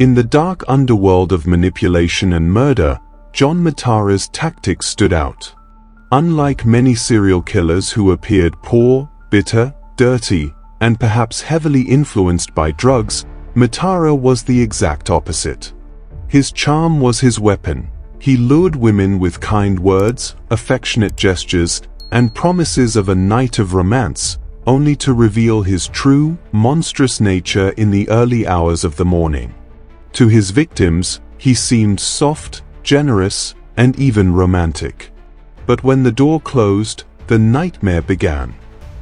In the dark underworld of manipulation and murder, John Matara's tactics stood out. Unlike many serial killers who appeared poor, bitter, dirty, and perhaps heavily influenced by drugs, Matara was the exact opposite. His charm was his weapon. He lured women with kind words, affectionate gestures, and promises of a night of romance, only to reveal his true, monstrous nature in the early hours of the morning. To his victims, he seemed soft, generous, and even romantic. But when the door closed, the nightmare began.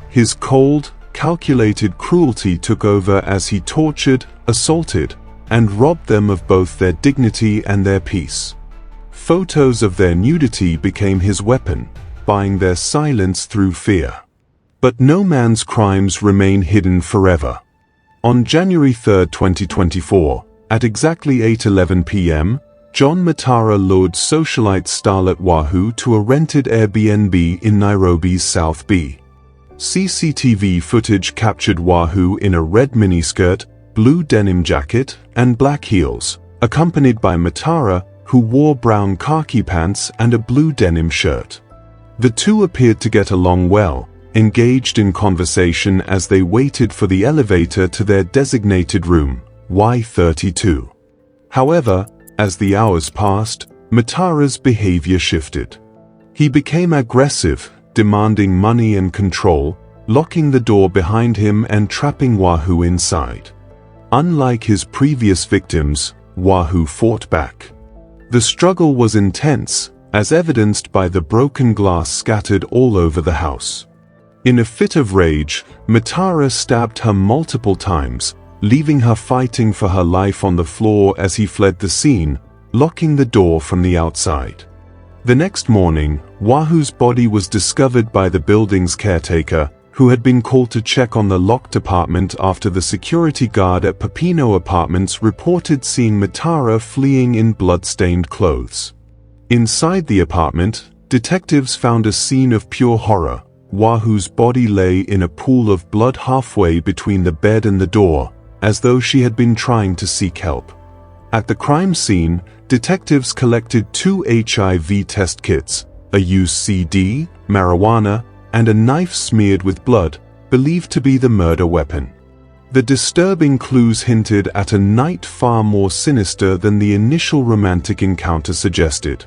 His cold, calculated cruelty took over as he tortured, assaulted, and robbed them of both their dignity and their peace. Photos of their nudity became his weapon, buying their silence through fear. But no man's crimes remain hidden forever. On January 3, 2024, at exactly 8:11 p.m., John Matara lured socialite Starlet Wahu to a rented Airbnb in Nairobi's South B. CCTV footage captured Wahu in a red miniskirt, blue denim jacket, and black heels, accompanied by Matara, who wore brown khaki pants and a blue denim shirt. The two appeared to get along well, engaged in conversation as they waited for the elevator to their designated room, Y32. However, as the hours passed, Matara's behavior shifted. He became aggressive, demanding money and control, locking the door behind him and trapping Wahu inside. Unlike his previous victims, Wahu fought back. The struggle was intense, as evidenced by the broken glass scattered all over the house. In a fit of rage, Matara stabbed her multiple times, leaving her fighting for her life on the floor as he fled the scene, locking the door from the outside. The next morning, Wahu's body was discovered by the building's caretaker, who had been called to check on the locked apartment after the security guard at Pepino Apartments reported seeing Matara fleeing in blood-stained clothes. Inside the apartment, detectives found a scene of pure horror. Wahu's body lay in a pool of blood halfway between the bed and the door, as though she had been trying to seek help. At the crime scene, detectives collected 2 HIV test kits, a used CD, marijuana, and a knife smeared with blood, believed to be the murder weapon. The disturbing clues hinted at a night far more sinister than the initial romantic encounter suggested.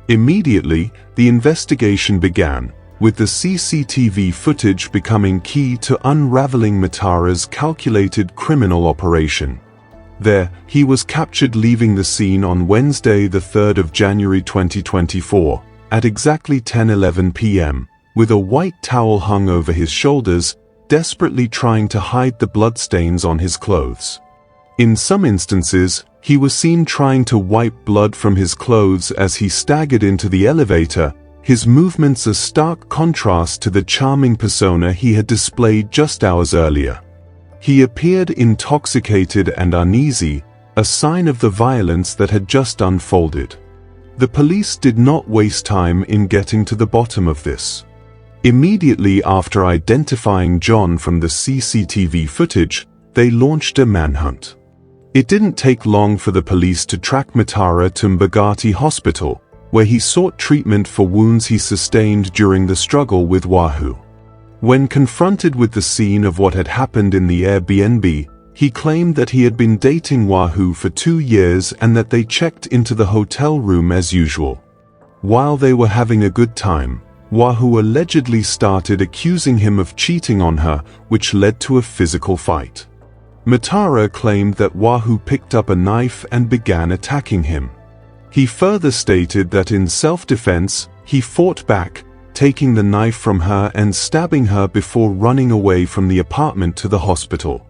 Immediately, the investigation began, with the CCTV footage becoming key to unraveling Matara's calculated criminal operation. There, he was captured leaving the scene on Wednesday, the 3rd of January 2024, at exactly 10:11 p.m., with a white towel hung over his shoulders, desperately trying to hide the bloodstains on his clothes. In some instances, he was seen trying to wipe blood from his clothes as he staggered into the elevator, his movements a stark contrast to the charming persona he had displayed just hours earlier. He appeared intoxicated and uneasy, a sign of the violence that had just unfolded. The police did not waste time in getting to the bottom of this. Immediately after identifying John from the CCTV footage, they launched a manhunt. It didn't take long for the police to track Matara to Mbagati Hospital, where he sought treatment for wounds he sustained during the struggle with Wahu. When confronted with the scene of what had happened in the Airbnb, he claimed that he had been dating Wahu for 2 years and that they checked into the hotel room as usual. While they were having a good time, Wahu allegedly started accusing him of cheating on her, which led to a physical fight. Matara claimed that Wahu picked up a knife and began attacking him. He further stated that in self-defense, he fought back, taking the knife from her and stabbing her before running away from the apartment to the hospital.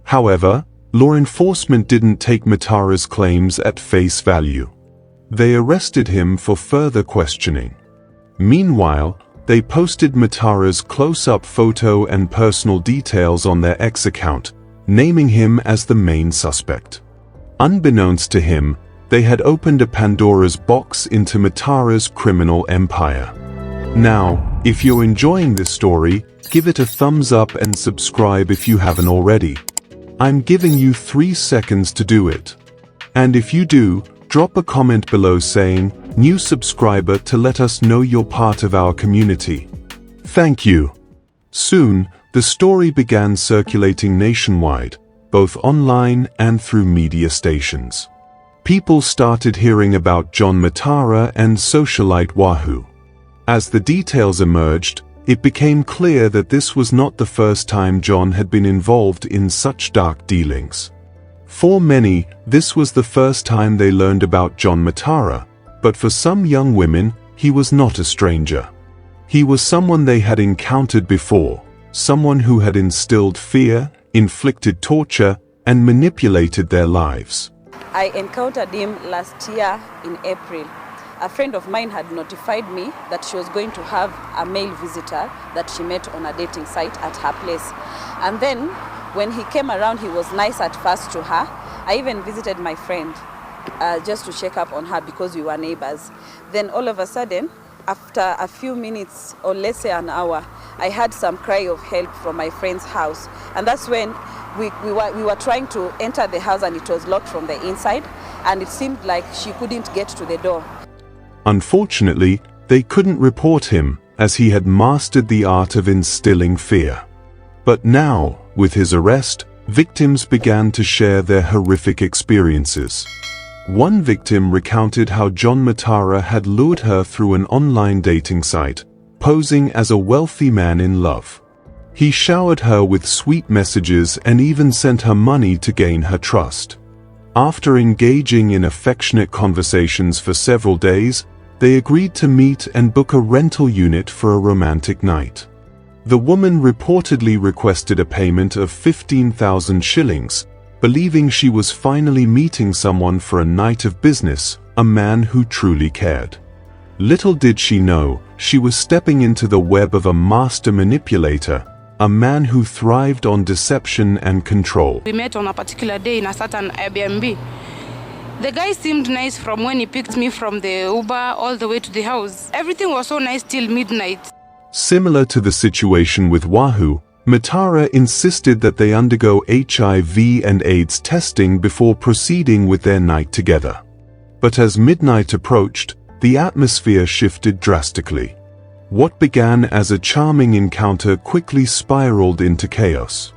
However, law enforcement didn't take Matara's claims at face value. They arrested him for further questioning. Meanwhile, they posted Matara's close-up photo and personal details on their X account, naming him as the main suspect. Unbeknownst to him, they had opened a Pandora's box into Matara's criminal empire. Now, if you're enjoying this story, give it a thumbs up and subscribe if you haven't already. I'm giving you 3 seconds to do it. And if you do, drop a comment below saying, "New subscriber," to let us know you're part of our community. Thank you. Soon, the story began circulating nationwide, both online and through media stations. People started hearing about John Matara and Starlet Wahu. As the details emerged, it became clear that this was not the first time John had been involved in such dark dealings. For many, this was the first time they learned about John Matara, but for some young women, he was not a stranger. He was someone they had encountered before, someone who had instilled fear, inflicted torture, and manipulated their lives. I encountered him last year in April. A friend of mine had notified me that she was going to have a male visitor that she met on a dating site at her place. And then, when he came around, he was nice at first to her. I even visited my friend just to check up on her because we were neighbors. Then all of a sudden, after a few minutes or let's say an hour, I had some cry of help from my friend's house. And that's when we were trying to enter the house and it was locked from the inside. And it seemed like she couldn't get to the door. Unfortunately, they couldn't report him, as he had mastered the art of instilling fear. But now, with his arrest, victims began to share their horrific experiences. One victim recounted how John Matara had lured her through an online dating site, posing as a wealthy man in love. He showered her with sweet messages and even sent her money to gain her trust. After engaging in affectionate conversations for several days, they agreed to meet and book a rental unit for a romantic night. The woman reportedly requested a payment of 15,000 shillings, believing she was finally meeting someone for a night of business, a man who truly cared. Little did she know, she was stepping into the web of a master manipulator, a man who thrived on deception and control. We met on a particular day in a certain Airbnb. The guy seemed nice from when he picked me from the Uber all the way to the house. Everything was so nice till midnight. Similar to the situation with Wahu, Matara insisted that they undergo HIV and AIDS testing before proceeding with their night together. But as midnight approached, the atmosphere shifted drastically. What began as a charming encounter quickly spiraled into chaos.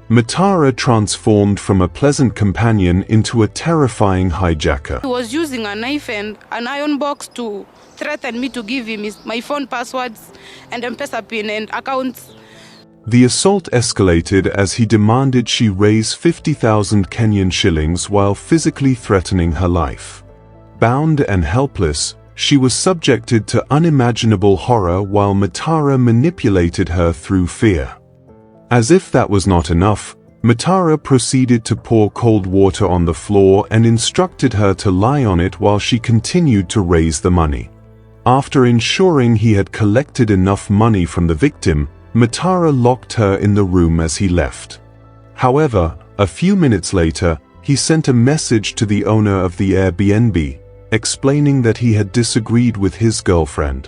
Matara transformed from a pleasant companion into a terrifying hijacker. He was using a knife and an iron box to threaten me to give him my phone passwords and M-Pesa PIN and accounts. The assault escalated as he demanded she raise 50,000 Kenyan shillings while physically threatening her life. Bound and helpless, she was subjected to unimaginable horror while Matara manipulated her through fear. As if that was not enough, Matara proceeded to pour cold water on the floor and instructed her to lie on it while she continued to raise the money. After ensuring he had collected enough money from the victim, Matara locked her in the room as he left. However, a few minutes later, he sent a message to the owner of the Airbnb, explaining that he had disagreed with his girlfriend.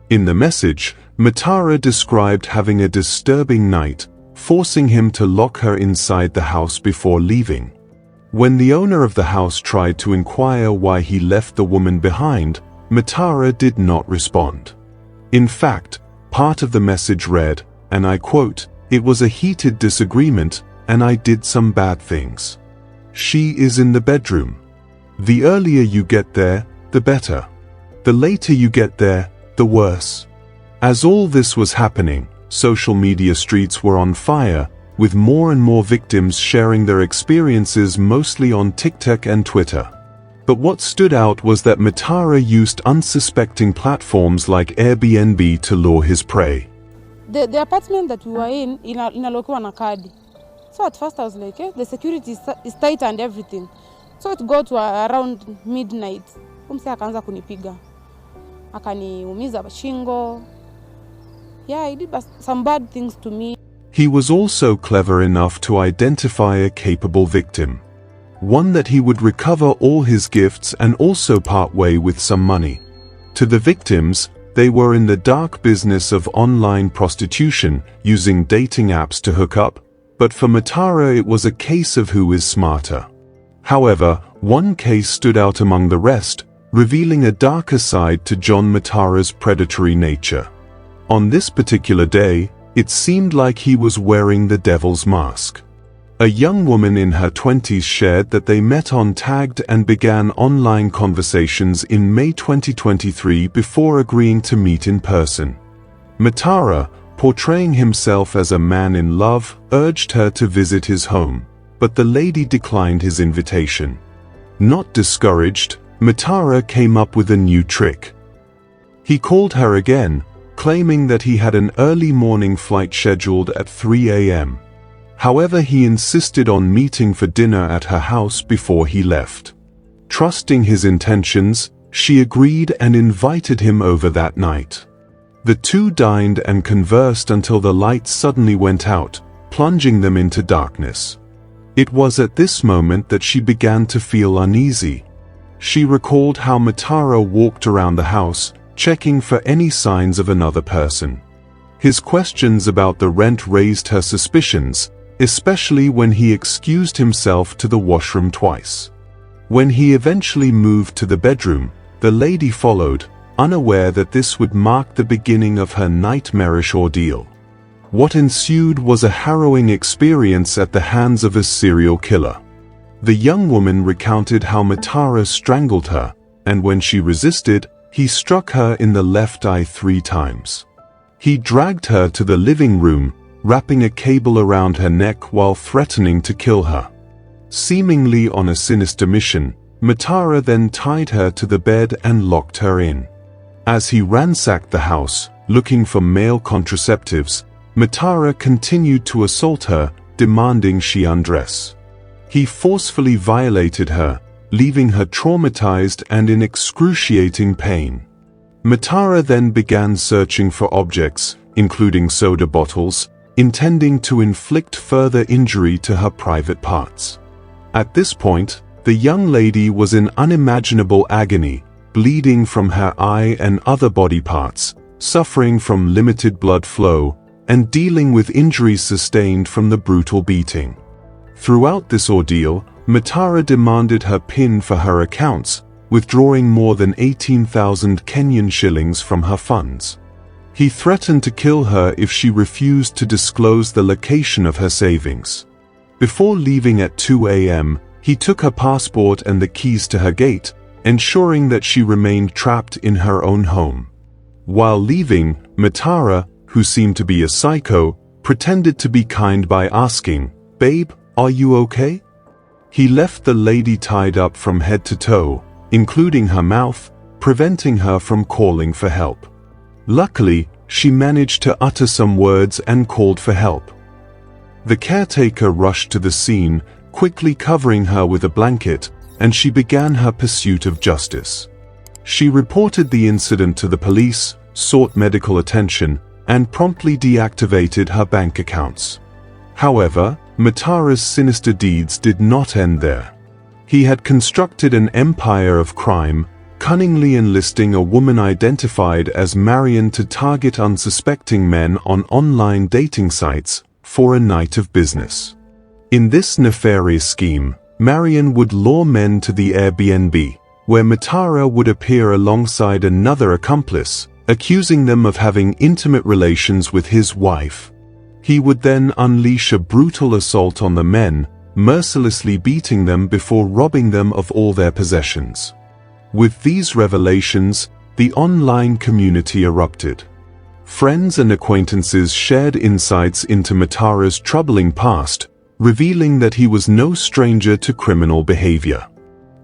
In the message, Matara described having a disturbing night, forcing him to lock her inside the house before leaving. When the owner of the house tried to inquire why he left the woman behind, Matara did not respond. In fact, part of the message read, and I quote, "It was a heated disagreement, and I did some bad things. She is in the bedroom. The earlier you get there, the better. The later you get there, the worse." As all this was happening, social media streets were on fire, with more and more victims sharing their experiences mostly on TikTok and Twitter. But what stood out was that Matara used unsuspecting platforms like Airbnb to lure his prey. The apartment that we were in inalokiwa na kadi. So at first I was like, the security is tight and everything. So it got to around midnight. Mse akaanza kunipiga. Akaniumiza shingo. Yeah, he did some bad things to me. He was also clever enough to identify a capable victim. One that he would recover all his gifts and also part way with some money. To the victims, they were in the dark business of online prostitution, using dating apps to hook up, but for Matara it was a case of who is smarter. However, One case stood out among the rest, revealing a darker side to John Matara's predatory nature. On this particular day, it seemed like he was wearing the devil's mask. A young woman in her 20s shared that they met on Tagged and began online conversations in May 2023 before agreeing to meet in person. Matara, portraying himself as a man in love, urged her to visit his home, but the lady declined his invitation. Not discouraged, Matara came up with a new trick. He called her again, claiming that he had an early morning flight scheduled at 3 a.m. However, he insisted on meeting for dinner at her house before he left. Trusting his intentions, she agreed and invited him over that night. The two dined and conversed until the lights suddenly went out, plunging them into darkness. It was at this moment that she began to feel uneasy. She recalled how Matara walked around the house, checking for any signs of another person. His questions about the rent raised her suspicions, especially when he excused himself to the washroom twice. When he eventually moved to the bedroom, the lady followed, unaware that this would mark the beginning of her nightmarish ordeal. What ensued was a harrowing experience at the hands of a serial killer. The young woman recounted how Matara strangled her, and when she resisted, he struck her in the left eye 3 times. He dragged her to the living room, wrapping a cable around her neck while threatening to kill her. Seemingly on a sinister mission, Matara then tied her to the bed and locked her in. As he ransacked the house, looking for male contraceptives, Matara continued to assault her, demanding she undress. He forcefully violated her, leaving her traumatized and in excruciating pain. Matara then began searching for objects, including soda bottles, intending to inflict further injury to her private parts. At this point, the young lady was in unimaginable agony, bleeding from her eye and other body parts, suffering from limited blood flow, and dealing with injuries sustained from the brutal beating. Throughout this ordeal, Matara demanded her PIN for her accounts, withdrawing more than 18,000 Kenyan shillings from her funds. He threatened to kill her if she refused to disclose the location of her savings. Before leaving at 2 a.m., he took her passport and the keys to her gate, ensuring that she remained trapped in her own home. While leaving, Matara, who seemed to be a psycho, pretended to be kind by asking, "Babe, are you okay?" He left the lady tied up from head to toe, including her mouth, preventing her from calling for help. Luckily, she managed to utter some words and called for help. The caretaker rushed to the scene, quickly covering her with a blanket, and she began her pursuit of justice. She reported the incident to the police, sought medical attention, and promptly deactivated her bank accounts. However, Matara's sinister deeds did not end there. He had constructed an empire of crime, cunningly enlisting a woman identified as Marion to target unsuspecting men on online dating sites for a night of business. In this nefarious scheme, Marion would lure men to the Airbnb, where Matara would appear alongside another accomplice, accusing them of having intimate relations with his wife. He would then unleash a brutal assault on the men, mercilessly beating them before robbing them of all their possessions. With these revelations, the online community erupted. Friends and acquaintances shared insights into Matara's troubling past, revealing that he was no stranger to criminal behavior.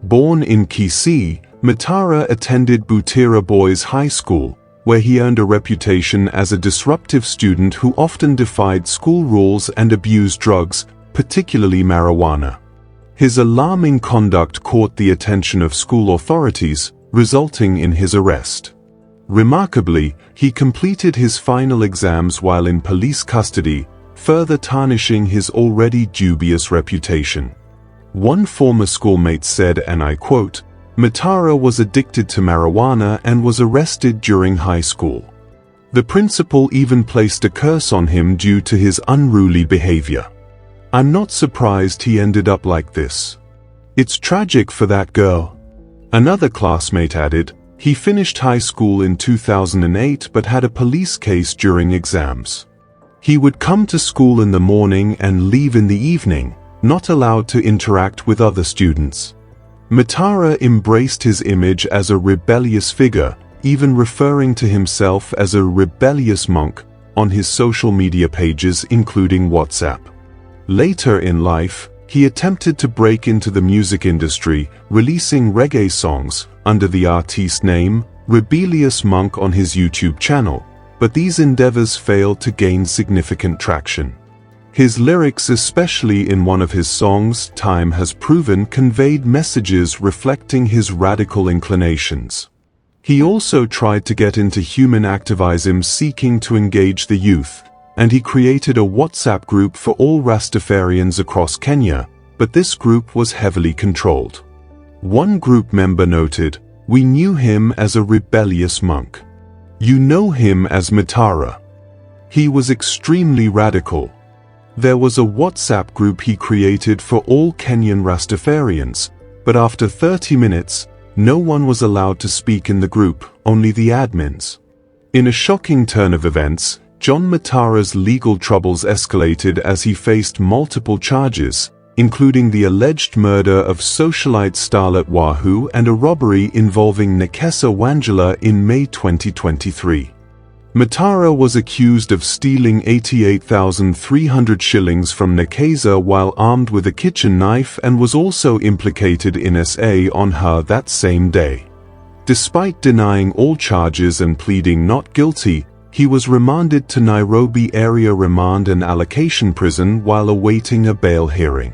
Born in Kisii, Matara attended Butira Boys High School, where he earned a reputation as a disruptive student who often defied school rules and abused drugs, particularly marijuana. His alarming conduct caught the attention of school authorities, resulting in his arrest. Remarkably, he completed his final exams while in police custody, further tarnishing his already dubious reputation. One former schoolmate said, and I quote, "Matara was addicted to marijuana and was arrested during high school. The principal even placed a curse on him due to his unruly behavior. I'm not surprised he ended up like this." It's tragic for that girl. Another classmate added, he finished high school in 2008 but had a police case during exams. He would come to school in the morning and leave in the evening, not allowed to interact with other students. Matara embraced his image as a rebellious figure, even referring to himself as a rebellious monk on his social media pages including WhatsApp. Later in life, he attempted to break into the music industry, releasing reggae songs under the artiste name Rebellious Monk on his YouTube channel, but these endeavors failed to gain significant traction. His lyrics, especially in one of his songs, Time Has Proven, conveyed messages reflecting his radical inclinations. He also tried to get into human activism, seeking to engage the youth, and he created a WhatsApp group for all Rastafarians across Kenya, but this group was heavily controlled. One group member noted, "We knew him as a rebellious monk. You know him as Matara. He was extremely radical." There was a WhatsApp group he created for all Kenyan Rastafarians, but after 30 minutes, no one was allowed to speak in the group, only the admins. In a shocking turn of events, John Matara's legal troubles escalated as he faced multiple charges, including the alleged murder of socialite Starlet Wahu and a robbery involving Nekesa Wangela in May 2023. Matara was accused of stealing 88,300 shillings from Nekesa while armed with a kitchen knife and was also implicated in SA on her that same day. Despite denying all charges and pleading not guilty, he was remanded to Nairobi Area Remand and Allocation Prison while awaiting a bail hearing.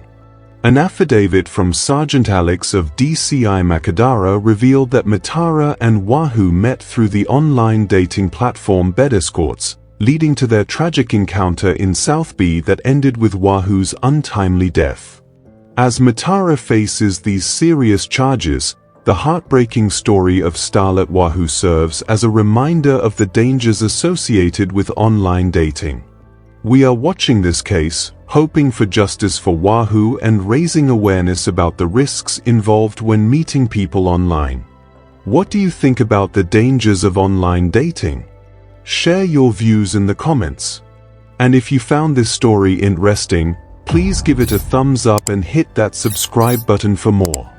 An affidavit from Sergeant Alex of DCI Matara revealed that Matara and Wahu met through the online dating platform Bed Escorts, leading to their tragic encounter in South B that ended with Wahu's untimely death. As Matara faces these serious charges, the heartbreaking story of Starlet Wahu serves as a reminder of the dangers associated with online dating. We are watching this case, hoping for justice for Wahu and raising awareness about the risks involved when meeting people online. What do you think about the dangers of online dating? Share your views in the comments. And if you found this story interesting, please give it a thumbs up and hit that subscribe button for more.